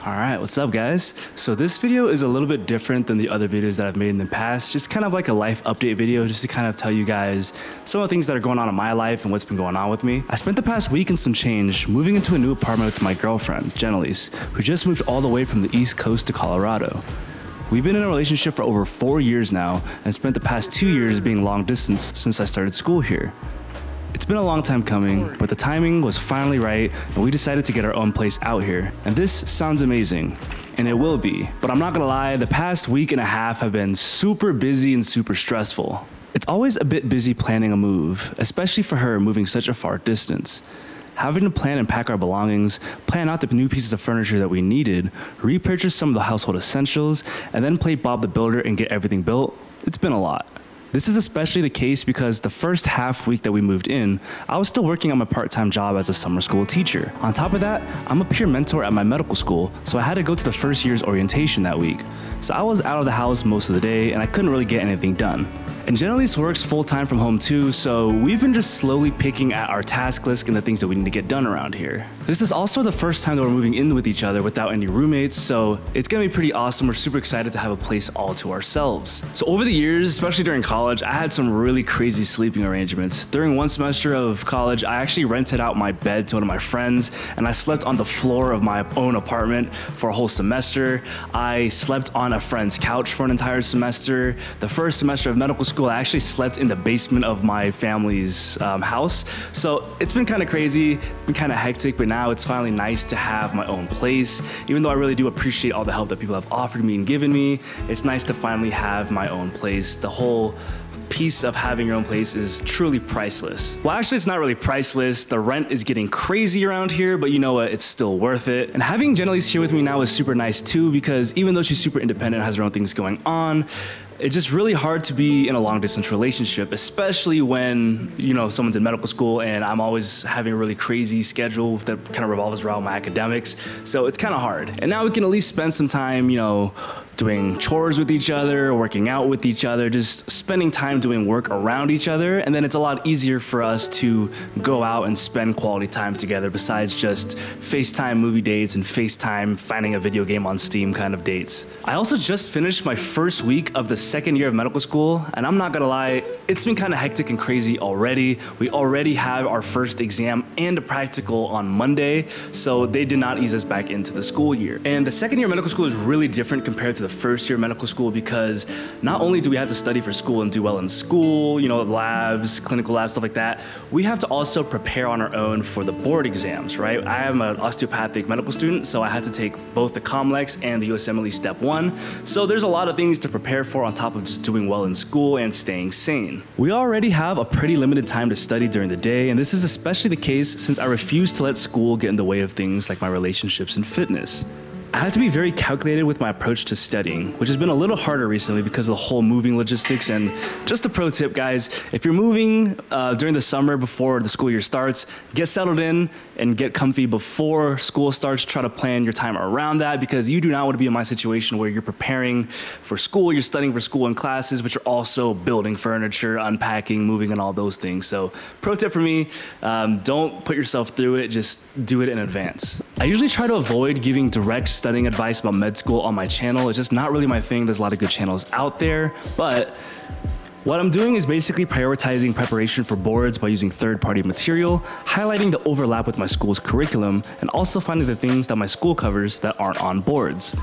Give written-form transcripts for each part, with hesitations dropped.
All right, what's up guys? So this video is a little bit different than the other videos that I've made in the past. Just kind of like a life update video, just to kind of tell you guys some of the things that are going on in my life and what's been going on with me. I spent the past week and some change moving into a new apartment with my girlfriend, Jenelise, who just moved all the way from the East Coast to Colorado. We've been in a relationship for over 4 years now and spent the past 2 years being long distance since I started school here. It's been a long time coming, but the timing was finally right and we decided to get our own place out here. And this sounds amazing, and it will be. But I'm not gonna lie, the past week and a half have been super busy and super stressful. It's always a bit busy planning a move, especially for her moving such a far distance. Having to plan and pack our belongings, plan out the new pieces of furniture that we needed, repurchase some of the household essentials, and then play Bob the Builder and get everything built, it's been a lot. This is especially the case because the first half week that we moved in, I was still working on my part-time job as a summer school teacher. On top of that, I'm a peer mentor at my medical school, so I had to go to the first year's orientation that week. So I was out of the house most of the day and I couldn't really get anything done. And Jenelise works full-time from home too, so we've been just slowly picking at our task list and the things that we need to get done around here. This is also the first time that we're moving in with each other without any roommates, so it's gonna be pretty awesome. We're super excited to have a place all to ourselves. So over the years, especially during college, I had some really crazy sleeping arrangements. During one semester of college, I actually rented out my bed to one of my friends, and I slept on the floor of my own apartment for a whole semester. I slept on a friend's couch for an entire semester. The first semester of medical school, I actually slept in the basement of my family's house. So it's been kind of crazy, been kind of hectic, but now it's finally nice to have my own place. Even though I really do appreciate all the help that people have offered me and given me, it's nice to finally have my own place. The whole piece of having your own place is truly priceless. Well, actually, it's not really priceless. The rent is getting crazy around here, but you know what? It's still worth it. And having Jenelise here with me now is super nice too, because even though she's super independent, has her own things going on, it's just really hard to be in a long distance relationship, especially when, you know, someone's in medical school and I'm always having a really crazy schedule that kind of revolves around my academics. So it's kind of hard. And now we can at least spend some time, you know, doing chores with each other, working out with each other, just spending time doing work around each other. And then it's a lot easier for us to go out and spend quality time together besides just FaceTime movie dates and FaceTime finding a video game on Steam kind of dates. I also just finished my first week of the second year of medical school, and I'm not gonna lie, it's been kind of hectic and crazy already. We already have our first exam and a practical on Monday, so they did not ease us back into the school year. And the second year of medical school is really different compared to the first year of medical school, because not only do we have to study for school and do well in school, you know, labs, clinical labs, stuff like that, we have to also prepare on our own for the board exams, right? I am an osteopathic medical student, so I had to take both the COMLEX and the USMLE Step 1. So there's a lot of things to prepare for on top of just doing well in school and staying sane. We already have a pretty limited time to study during the day, and this is especially the case since I refuse to let school get in the way of things like my relationships and fitness. I had to be very calculated with my approach to studying, which has been a little harder recently because of the whole moving logistics. And just a pro tip, guys, if you're moving during the summer before the school year starts, get settled in and get comfy before school starts. Try to plan your time around that, because you do not want to be in my situation where you're preparing for school, you're studying for school and classes, but you're also building furniture, unpacking, moving, and all those things. So pro tip for me, don't put yourself through it, just do it in advance. I usually try to avoid giving direct studying advice about med school on my channel. It's just not really my thing. There's a lot of good channels out there, but what I'm doing is basically prioritizing preparation for boards by using third-party material, highlighting the overlap with my school's curriculum, and also finding the things that my school covers that aren't on boards.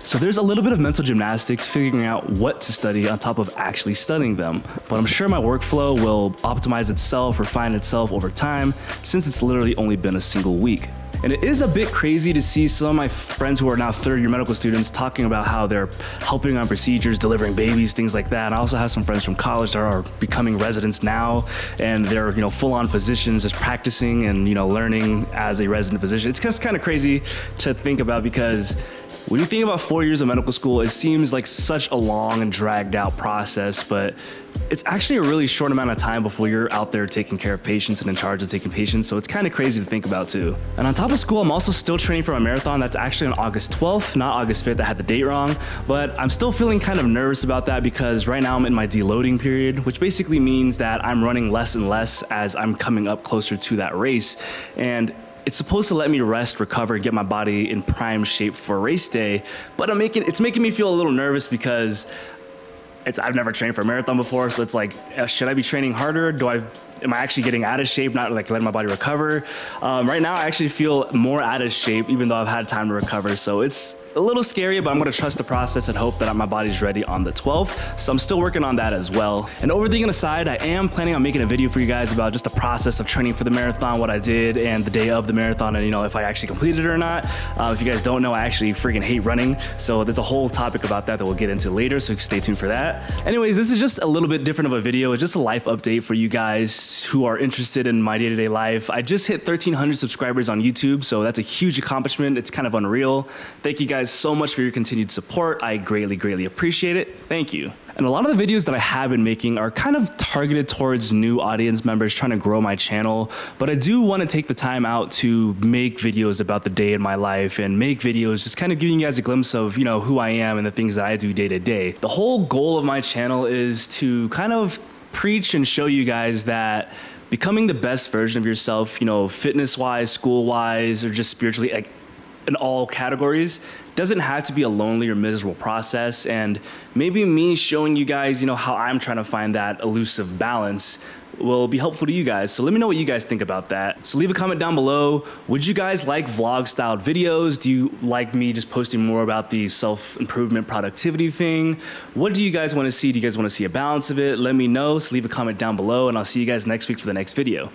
So there's a little bit of mental gymnastics figuring out what to study on top of actually studying them, but I'm sure my workflow will optimize itself, refine itself over time, since it's literally only been a single week. And it is a bit crazy to see some of my friends who are now third-year medical students talking about how they're helping on procedures, delivering babies, things like that. And I also have some friends from college that are becoming residents now, and they're, you know, full-on physicians, just practicing and, you know, learning as a resident physician. It's just kind of crazy to think about, because when you think about 4 years of medical school, it seems like such a long and dragged out process, but it's actually a really short amount of time before you're out there taking care of patients and in charge of taking patients. So it's kind of crazy to think about too. And on top of school, I'm also still training for my marathon. That's actually on August 12th, not August 5th. I had the date wrong, but I'm still feeling kind of nervous about that because right now I'm in my deloading period, which basically means that I'm running less and less as I'm coming up closer to that race. And It's supposed to let me rest, recover, and get my body in prime shape for race day, but it's making me feel a little nervous because I've never trained for a marathon before, so it's like, should I be training harder? Am I actually getting out of shape, not like letting my body recover? Right now, I actually feel more out of shape, even though I've had time to recover. So it's a little scary, but I'm gonna trust the process and hope that my body's ready on the 12th. So I'm still working on that as well. And overthinking aside, I am planning on making a video for you guys about just the process of training for the marathon, what I did, and the day of the marathon, and if I actually completed it or not. If you guys don't know, I actually freaking hate running. So there's a whole topic about that we'll get into later, so stay tuned for that. Anyways, this is just a little bit different of a video. It's just a life update for you guys who are interested in my day-to-day life. I just hit 1,300 subscribers on YouTube, so that's a huge accomplishment. It's kind of unreal. Thank you guys so much for your continued support. I greatly appreciate it. Thank you. And a lot of the videos that I have been making are kind of targeted towards new audience members trying to grow my channel, but I do want to take the time out to make videos about the day in my life and make videos just kind of giving you guys a glimpse of, who I am and the things that I do day to day. The whole goal of my channel is to kind of preach and show you guys that becoming the best version of yourself, fitness-wise, school-wise, or just spiritually, like in all categories, doesn't have to be a lonely or miserable process. And maybe me showing you guys, how I'm trying to find that elusive balance will be helpful to you guys. So let me know what you guys think about that. So leave a comment down below. Would you guys like vlog styled videos? Do you like me just posting more about the self-improvement productivity thing? What do you guys want to see? Do you guys want to see a balance of it? Let me know. So leave a comment down below, and I'll see you guys next week for the next video.